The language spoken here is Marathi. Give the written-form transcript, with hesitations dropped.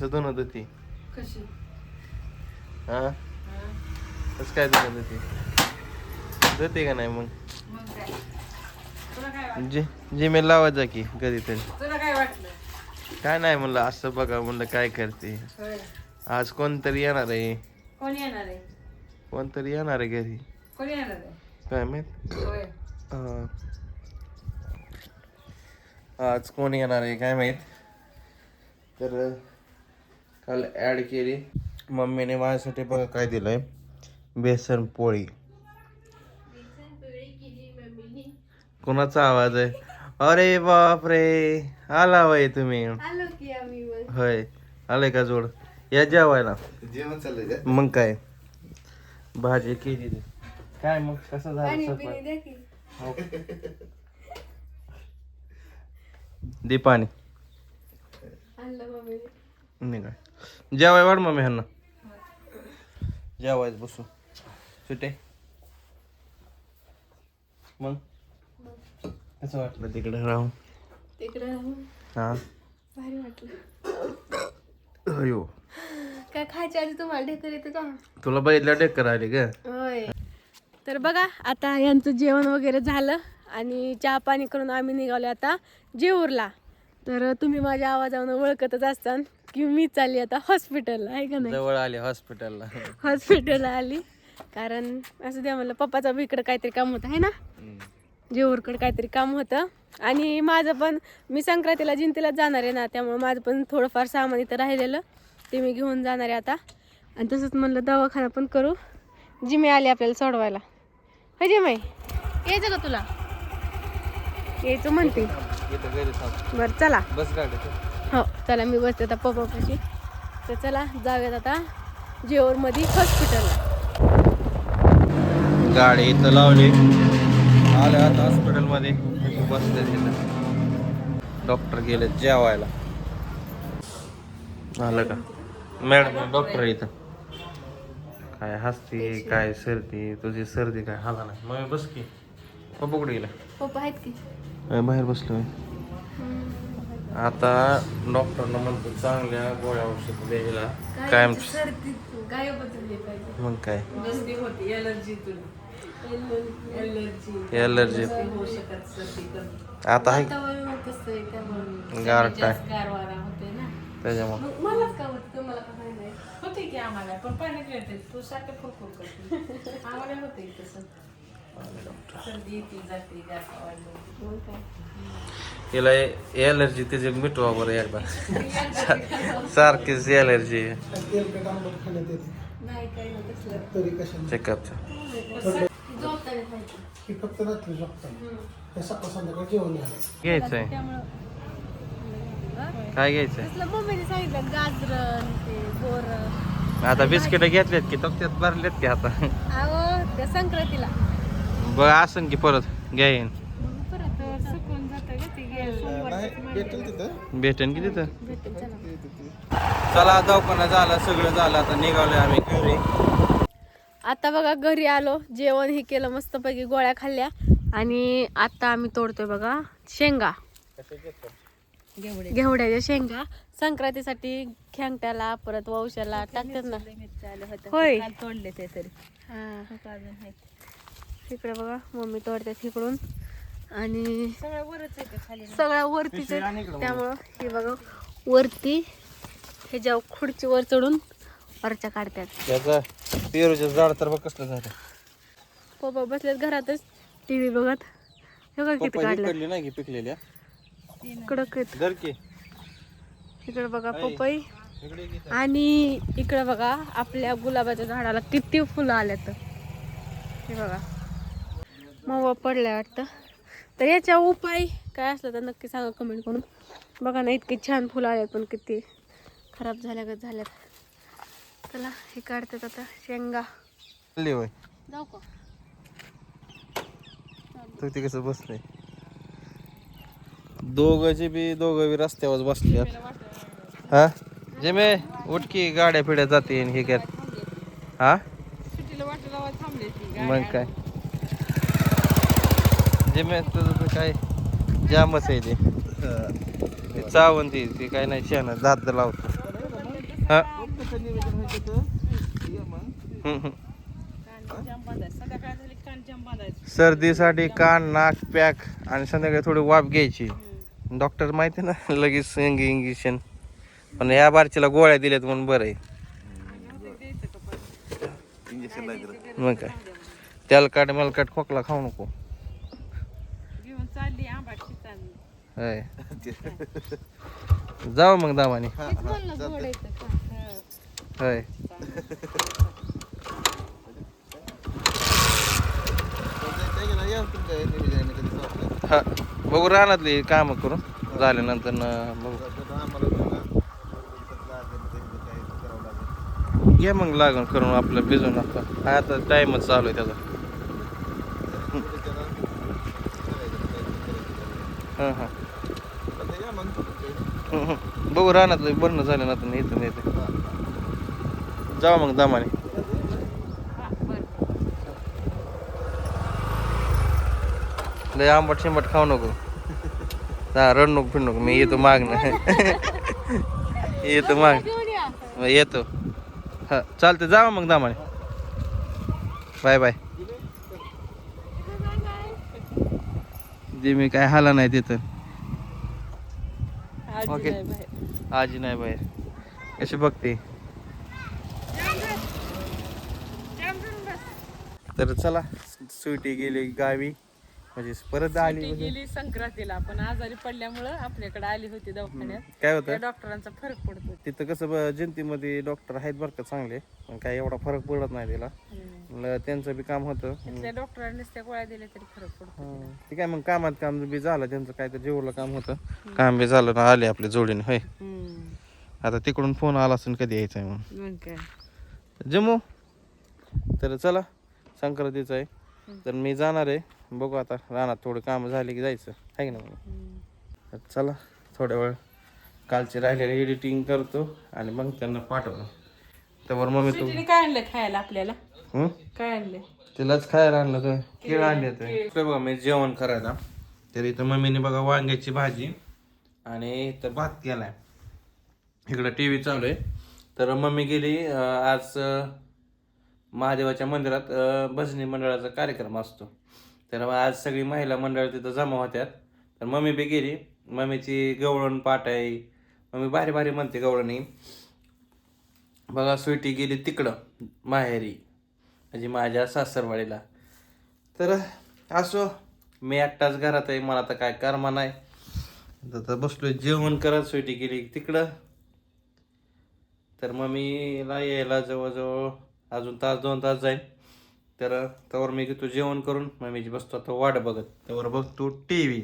कसं धुणं धुती कशी हा कसं काय धुणं धुती धुते का नाही मग मग काय तुला काय वाटलं जिमेल लावायचा की कधीतरी तुला काय वाटलं काय नाही म्हणलं असं बघा म्हणलं काय करते होय आज कोणतरी येणार आहे कोण येणार आहे कोणतरी येणार आहे घरी कोण येणार आहे काय माहित होय आज कोण येणार आहे काय माहित तर काल ऍड केली मम्मीने माझ्यासाठी बघा काय दिलंय बेसन पोळी कोणाचा आवाज आहे अरे बाप रे आला वय तुम्ही आलो की आम्ही होय आलंय का जोड या जेवायला जेवण चाललंय का मग काय भाजी केली काय मग कसं झालं स्वयंपाक? द्या की हो. दे पाणी आणलं मम्मी नाही काय जेवाय वाढ मम्मी ह्यांना जेवायच बसू सुटे मग कसं वाटलं तिकडे राहून तिकडे राहून हा भारी वाटलं अयो काय खायच्या आधी तुम्हाला ढेकर येतं का तुला बघितलं डेक्कर आली का होय तर बघा आता यांचं जेवण वगैरे झालं आणि चहा पाणी करून आम्ही निघालो आता जेऊरला तर तुम्ही माझ्या आवाजावरून ओळखतच असताल की मी चालली आता हॉस्पिटलला आहे का नाही जवळ आली हॉस्पिटलला हॉस्पिटलला आली कारण असं द्या म्हणलं पप्पाचं इकडं काहीतरी काम होतं आहे ना जेऊरकडे काहीतरी काम होतं आणि माझं पण मी संक्रांतीला जिंतीलाच जाणार आहे ना त्यामुळे माझं पण थोडंफार सामान इथं राहिलेलं ते मी घेऊन जाणार आहे आता आणि तसंच म्हणलं दवाखाना पण करू जिमे आली आपल्याला सोडवायला हो जिमे यायचं का तुला यायचं म्हणते बरं चला बस गाडी हो चला मी बसते आता पप्पापाशी तर चला जाऊयात आता जेऊरमध्ये हॉस्पिटलला गाडी इथं लावली आले आता हॉस्पिटलमध्ये बसले तिथं डॉक्टर गेले जेवायला आलं का मॅडम डॉक्टर इथं काय हसती काय सर्दी तुझी सर्दी काय हाला नाही मग बस की पप्पा कुठे गेला पप्पा आहेत की बाहेर बसलोय आता डॉक्टरनं म्हणतो चांगल्या गोळ्या औषध द्यायला कायम सर्दी गाय बदलली पाहिजे मग काय बसली होती एलर्जीतून एलर्जी होऊ शकत सर्दी कमी आता आहे वातावरण कसं आहे त्यामुळे गारठ आहे. जास्त गारवारा होते ना त्याच्यामुळे मग मलाच का होतं तुम्हाला का नाही होते की आम्हाला पण पाण्यात येते तू सारखं फुरफुर करते आम्हाला होते तसं सर्दी येते जाते गारठा वाढलं मग काय तिला एलर्जी त्याचे मिटवा बरं एकदा सारखीच एलर्जी तेलकट आंबट खाण्यात येते नाही काही नाही तसलं तरी कशा चेकअपचं झोपताना खायचं की फक्त रात्री झोपतात हे सकाळ संध्याकाळ जेवण झालं घ्यायचंय त्यामुळं काय घ्यायचंय तसलं मम्मीने सांगितलं गाजरन ते बोर आता बिस्किट घेतलेत की तक्त्यात भरलेत की आता अहो त्या संक्रांतीला बघ असन की परत घ्यायन मग परत सुकून जातं का ते भेटेल तिथं भेटेन की तिथं भेटेल चला चला दवाखाना झाला सगळं झालं आता निघालोय आम्ही घरी आता बघा घरी आलो जेवण हे केलं मस्तपैकी गोळ्या खाल्ल्या आणि आता आम्ही तोडतोय बघा शेंगा घेवड्याच्या शेंगा संक्रांतीसाठी खेंगट्याला परत वौशाला टाकतात ना होय तोडले ते तरी हा इकडे बघा मम्मी तोडतात इकडून आणि सगळं वरच आहे खाली सगळ्या वरतीच आहे त्यामुळं हे बघा वरती हे जेव्हा खुर्चीवर चढून वरच्या काढतात त्याचा पेरूचं झाड तर बघ कसलं झालं पप्पा बसलेत घरातच टीव्ही बघत हे बघा किती काढलं पकडली नाही की पिकलेल्या कडक आहेत. धर की इकडे बघा ऐ. पपई इकडे घे. आणि इकडे बघा आपल्या गुलाबाच्या झाडाला किती फुलं आल्यात हे बघा मवा पडलाय वाटतं तर याच्या उपाय काय असलं तर नक्की सांगा कमेंट करून बघा ना इतकी छान फुलं आल्यात पण किती खराब झाल्यात चला हे काढतात आता शेंगा चालली होय जाऊ का तू ते कसं बसलंय दोघं बी रस्त्यावर बसल्यात हा जेमे उठकी गाड्या पिढ्या जाते हे कर हा मग काय जेमे तुझं काय जामच आहे ते चावण ती काय नाही शेण दात लावतो हा कान जाम बांधायचं संध्याकाळ झाली कान जाम बांधायचं सर्दीसाठी कान नाक पॅक आणि संध्याकाळी थोडी वाफ घ्यायची. डॉक्टर माहिती ना लगेच इंजेक्शन, पण या बारचीला गोळ्या दिल्यात म्हणून बरं आहे. मग काय तेलकट मलकट खोकला खाऊ नको. घेऊन चालली आंबाची चालली होय जाऊ मग दामाने. होय हा बघू रानातली काम करून झाल्यानंतर बघू घ्या मग लागून करून आपलं भिजून आता टाइमच चालू आहे त्याचा. हां हां बघू रानातलं बनणं झाल्यानंतर इथं नाही जाऊ मग दामाने. लय आंबट शिंबट खाऊ नको. हा रड नको फिर नको, मी येतो मागणं. येतो माग येतो. हा चालतं जावा मग दामाने. Bye bye. जे मी काय हाला नाही तिथं. ओके आजी नाही बाहेर कशी बघते. तर चला स्वीटी गेली गावी, म्हणजे परत आली. गेली संक्रांतीला पण आजारी पडल्यामुळं आपल्याकडे आली होती दवाखान्यात. काय होतं डॉक्टरांचा फरक पडतो तिथं कसं जयंतीमध्ये डॉक्टर आहेत बरं का चांगले, पण काय एवढा फरक पडत नाही तिला. त्यांचं बी काम होतं. तिथल्या डॉक्टरांनीच त्या गोळ्या दिल्या तरी फरक पडतो. ते काय मग कामात काम बी झालं त्यांचं, काय तर जेवलं काम होतं, काम बी झालं ना आले आपल्या जोडीने. होय आता तिकडून फोन आला असून कधी यायचं आहे म्हणून काय जमू. तर चला संक्रांतीचं आहे तर मी जाणार आहे. बघू आता रानात थोडं काम झाले की जायचं आहे की नाही. चला थोड्या वेळ कालचे राहिलेले एडिटिंग करतो आणि मग त्यांना पाठवतो. त्यावर मम्मी तू काय आणलं खायला आपल्याला, काय आणलं तिलाच खायला आणलं तर केळं आणले तर बघा मी जेवण करायला. तर इथं मम्मीने बघा वांग्याची भाजी आणि इथं भात केलाय. इकडं टी व्ही चालू आहे. तर मम्मी गेली आज महादेवाच्या मंदिरात भजनी मंडळाचा कार्यक्रम असतो. तर आज सगळी महिला मंडळ तिथं जमा होत्यात. तर मम्मी बी गेली. मम्मीची गवळण पाट आहे. मम्मी भारी भारी म्हणते गवळणी. बघा स्वीटी गेली तिकडं माहेरी, म्हणजे माझ्या सासरवाडीला. तर असो मी एकटाच घरात आहे, मला आता काय कर्मा नाही. तर बसलोय जेवण करत. स्वीटी गेली तिकडं. तर मम्मीला यायला जवळजवळ अजून तास 2 तास जाईल. तर त्यावर मी घेतो जेवण करून मम्मीची बसतो आता वाट बघत. त्यावर बघतो TV.